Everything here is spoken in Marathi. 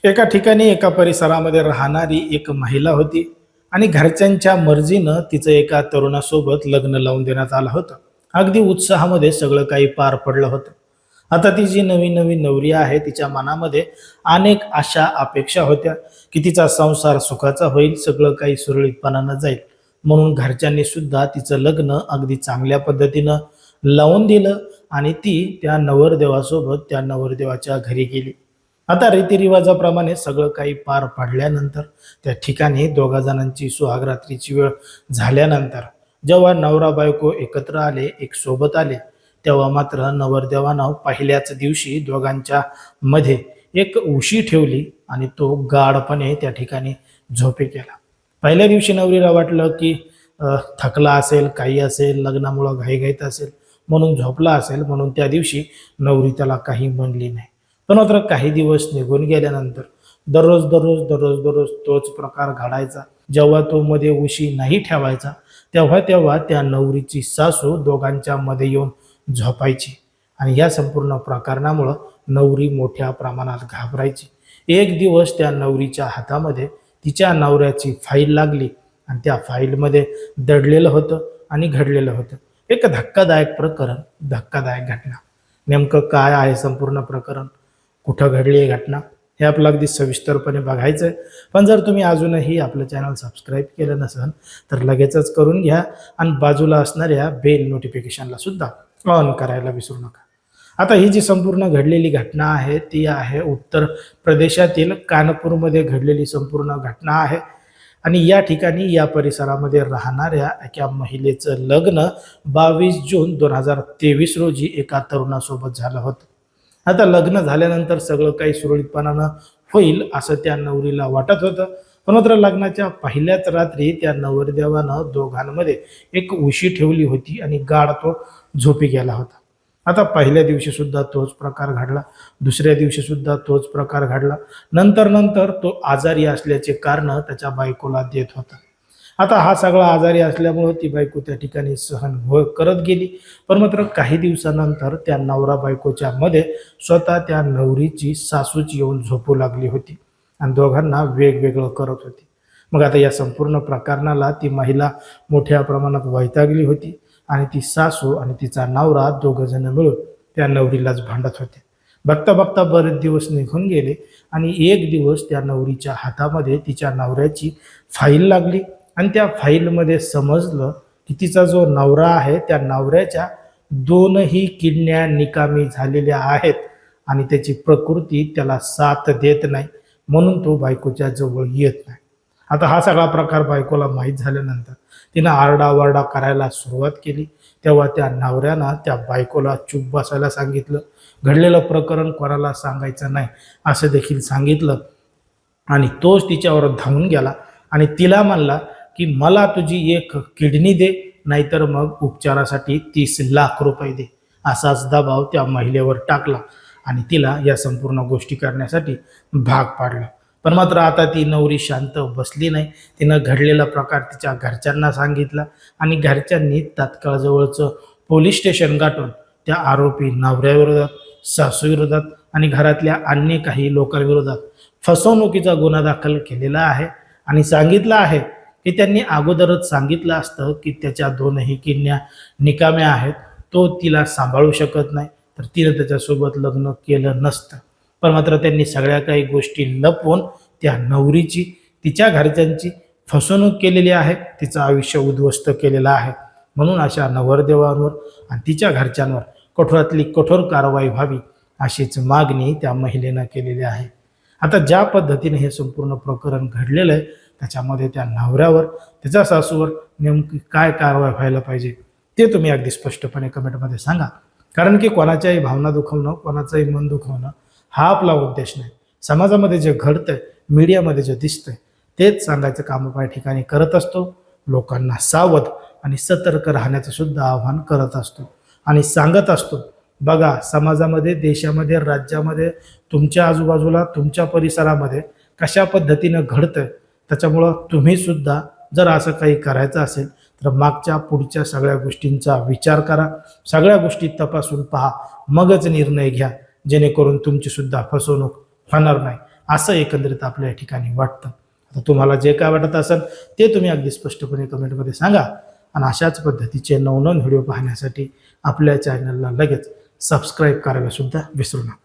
एका ठिकाणी एका परिसरामध्ये राहणारी एक महिला होती आणि घरच्यांच्या मर्जीनं तिचं एका तरुणासोबत लग्न लावून देण्यात आलं होतं. अगदी उत्साहामध्ये सगळं काही पार पडलं होतं. आता ती जी नवीन नवीन नवरी आहे तिच्या मनामध्ये अनेक आशा अपेक्षा होत्या की तिचा संसार सुखाचा होईल, सगळं काही सुरळीतपणानं जाईल. म्हणून घरच्यांनी सुद्धा तिचं लग्न अगदी चांगल्या पद्धतीनं लावून दिलं आणि ती त्या नवरदेवासोबत त्या नवरदेवाच्या घरी गेली. आता रीतिरिवाजाप्रमाणे सगळं काही पार पडल्यानंतर त्या ठिकाणी दोघा जणांची सुहागरात्रीची वेळ झाल्यानंतर जेव्हा नवरा बायको एकत्र आले, एक सोबत आले, तेव्हा मात्र नवरदेवानं पहिल्याच दिवशी दोघांच्या मध्ये एक उशी ठेवली आणि तो गाढपणे त्या ठिकाणी झोपे केला. पहिल्या दिवशी नवरीला वाटलं की थकला असेल, काही असेल, लग्नामुळं घाईघाईत असेल म्हणून झोपला असेल, म्हणून त्या दिवशी नवरी त्याला काही म्हणली नाही. पण मात्र काही दिवस निघून गेल्यानंतर दररोज दररोज दररोज दररोज तोच प्रकार घडायचा. जेव्हा तो मध्ये उशी नाही ठेवायचा तेव्हा तेव्हा त्या नवरीची सासू दोघांच्या मध्ये येऊन झोपायची आणि या संपूर्ण प्रकरणामुळं नवरी मोठ्या प्रमाणात घाबरायची. एक दिवस त्या नवरीच्या हातामध्ये तिच्या नवऱ्याची फाईल लागली आणि त्या फाईलमध्ये दडलेलं होतं आणि घडलेलं होतं एक धक्कादायक प्रकरण, धक्कादायक घटना. नेमकं काय आहे संपूर्ण प्रकरण, कुठं घडली ही घटना, हे आपलं अगदी सविस्तरपणे बघायचं आहे. पण जर तुम्ही अजूनही आपलं चॅनल सबस्क्राईब केलं नसेल तर लगेचच करून घ्या आणि बाजूला असणाऱ्या बेल नोटिफिकेशनला सुद्धा ऑन करायला विसरू नका. आता ही जी संपूर्ण घडलेली घटना आहे ती आहे उत्तर प्रदेशातील कानपूरमध्ये घडलेली संपूर्ण घटना आहे आणि या ठिकाणी या परिसरामध्ये राहणाऱ्या एका महिलेचं लग्न 22 जून 2023 रोजी एका तरुणासोबत झालं होतं. आता लग्न झाल्यानंतर सगळं काही सुरळीतपणानं होईल असं त्या नवरीला वाटत होतं. पण मात्र लग्नाच्या पहिल्याच रात्री त्या नवरदेवानं दोघांमध्ये एक उशी ठेवली होती आणि गाढ तो झोपी गेला होता. आता पहिल्या दिवशी सुद्धा तोच प्रकार घडला, दुसऱ्या दिवशी सुद्धा तोच प्रकार घडला. नंतर नंतर तो आजारी असल्याचे कारण त्याच्या बायकोला देत होता. आता हा सगळा आजारी असल्यामुळे ती बायको त्या ठिकाणी सहन करत गेली. पण मात्र काही दिवसानंतर त्या नवरा बायकोच्या मध्ये स्वतः त्या नवरीची सासूची येऊन झोपू लागली होती आणि दोघांना वेगवेगळं करत होती. मग आता या संपूर्ण प्रकरणाला ती महिला मोठ्या प्रमाणात वैतागली होती आणि ती सासू आणि तिचा नवरा दोघं जण मिळून त्या नवरीलाच भांडत होते. बघता बघता बरेच दिवस निघून गेले आणि एक दिवस त्या नवरीच्या हातामध्ये तिच्या नवऱ्याची फाईल लागली आणि त्या फाईलमध्ये समजलं की तिचा जो नवरा आहे त्या नवऱ्याच्या दोनही किडन्या निकामी झालेल्या आहेत आणि त्याची प्रकृती त्याला साथ देत नाही, म्हणून तो बायकोच्या जवळ येत नाही. आता हा सगळा प्रकार बायकोला माहीत झाल्यानंतर तिनं आरडाओरडा करायला सुरुवात केली. तेव्हा त्या नवऱ्यानं त्या बायकोला चूप बसायला सांगितलं, घडलेलं प्रकरण कोणाला सांगायचं नाही असं देखील सांगितलं आणि तोच तिच्यावर धावून गेला आणि तिला म्हणला की मला तुझी एक किडनी दे, नाहीतर मग उपचारासाठी 30 लाख रुपये दे. असाच दबाव त्या महिलेवर टाकला आणि तिला या संपूर्ण गोष्टी करण्यासाठी भाग पाडलं. पण मात्र आता ती नवरी शांत बसली नाही. तिनं घडलेला प्रकार तिच्या घरच्यांना सांगितला आणि घरच्यांनी तात्काळ जवळचं पोलीस स्टेशन गाठून त्या आरोपी नवऱ्याविरोधात, सासूविरोधात आणि घरातल्या अन्य काही लोकांविरोधात फसवणुकीचा गुन्हा दाखल केलेला आहे आणि सांगितलं आहे की त्यांनी अगोदरच सांगितलं असतं की त्याच्या दोनही किडन्या निकाम्या आहेत, तो तिला सांभाळू शकत नाही, तर तिनं त्याच्यासोबत लग्न केलं नसतं. पण मात्र त्यांनी सगळ्या काही गोष्टी लपवून त्या नवरीची, तिच्या घरच्यांची फसवणूक केलेली आहे, तिचं आयुष्य उद्ध्वस्त केलेलं आहे. म्हणून अशा नवरदेवांवर आणि तिच्या घरच्यांवर कठोरातली कठोर कारवाई व्हावी अशीच मागणी त्या महिलेनं केलेली आहे. आता ज्या पद्धतीने हे संपूर्ण प्रकरण घडलेलं आहे त्याच्यामध्ये त्या नवऱ्यावर, त्याच्या सासूवर नेमकी काय कारवाई व्हायला पाहिजे ते तुम्ही अगदी स्पष्टपणे कमेंटमध्ये सांगा. कारण की कोणाच्याही भावना दुखवणं, कोणाचंही मन दुखवणं हा आपला उद्देश नाही. समाजामध्ये जे घडतंय, मीडियामध्ये जे दिसतंय तेच सांगायचं काम आपण ठिकाणी करत असतो. लोकांना सावध आणि सतर्क राहण्याचं सुद्धा आव्हान करत असतो आणि सांगत असतो. बघा, समाजामध्ये, देशामध्ये, राज्यामध्ये, तुमच्या आजूबाजूला, तुमच्या परिसरामध्ये कशा पद्धतीनं घडतंय, त्याच्यामुळं तुम्ही सुद्धा जर असं काही करायचं असेल तर मागच्या पुढच्या सगळ्या गोष्टींचा विचार करा, सगळ्या गोष्टी तपासून पहा, मगच निर्णय घ्या, जेणेकरून तुमची सुद्धा फसवणूक होणार नाही. असं एकंदरीत आपल्या या ठिकाणी वाटतं. आता तुम्हाला जे काय वाटत असेल ते तुम्ही अगदी स्पष्टपणे कमेंटमध्ये सांगा. आणि अशाच पद्धतीचे नवनवीन व्हिडिओ पाहण्यासाठी आपल्या चॅनलला लगेच सबस्क्राईब करायला सुद्धा विसरू नका.